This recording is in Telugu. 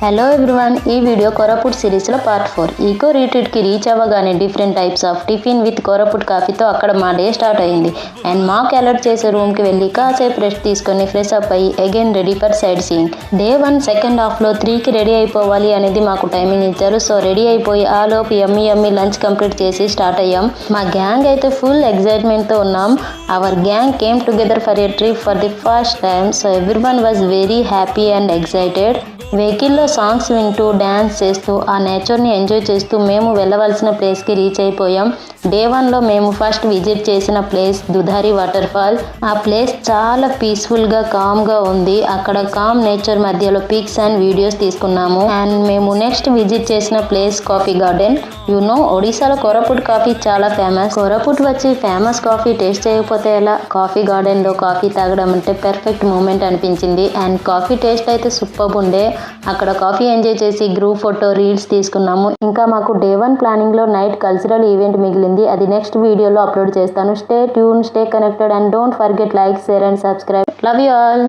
హలో ఎవ్రీవన్, ఈ వీడియో కోరాపుట్ సిరీస్లో పార్ట్ 4. ఈకో రిట్రీట్కి రీచ్ అవ్వగానే different types of tiffin with Koraput కాఫీతో అక్కడ మా డే స్టార్ట్ అయింది. అండ్ మాకు అలర్ట్ చేసే రూమ్కి వెళ్ళి కాసేపు రెస్ట్ తీసుకొని ఫ్రెష్ అప్ అయ్యి again ready for sightseeing. Day 1 second హాఫ్లో 3కి రెడీ అయిపోవాలి అనేది మాకు టైమింగ్ ఇచ్చారు. సో రెడీ అయిపోయి ఆ లోపు యమ్మీ లంచ్ కంప్లీట్ చేసి స్టార్ట్ అయ్యాం. మా గ్యాంగ్ అయితే ఫుల్ ఎక్సైట్మెంట్తో ఉన్నాం. Hour gang came together for a trip for the first time. So everyone was very happy and excited. వెహికల్లో సాంగ్స్ వింటూ డ్యాన్స్ చేస్తూ ఆ నేచర్ని ఎంజాయ్ చేస్తూ మేము వెళ్ళవలసిన ప్లేస్కి రీచ్ అయిపోయాం. డే 1లో మేము ఫస్ట్ విజిట్ చేసిన ప్లేస్ దుధారి వాటర్ ఫాల్. ఆ ప్లేస్ చాలా పీస్ఫుల్గా కామ్గా ఉంది. అక్కడ కామ్ నేచర్ మధ్యలో పిక్స్ అండ్ వీడియోస్ తీసుకున్నాము. అండ్ మేము నెక్స్ట్ విజిట్ చేసిన ప్లేస్ కాఫీ గార్డెన్. ఒడిశాలో కోరాపుట్ కాఫీ చాలా ఫేమస్. కోరాపుట్ వచ్చి ఫేమస్ కాఫీ టేస్ట్ చేయకపోతే ఎలా? కాఫీ గార్డెన్లో కాఫీ తాగడం అంటే పర్ఫెక్ట్ మూమెంట్ అనిపించింది. అండ్ కాఫీ టేస్ట్ అయితే సూపర్ ఉండే. అక్కడ కాఫీ ఎంజాయ్ చేసి గ్రూప్ ఫోటో రీల్స్ తీసుకున్నాము. ఇంకా మాకు డే 1 ప్లానింగ్లో నైట్ కల్చరల్ ఈవెంట్ మిగిలింది. అది నెక్స్ట్ వీడియోలో అప్లోడ్ చేస్తాను. Stay tune, stay connected and don't forget like, share and subscribe. Love you all.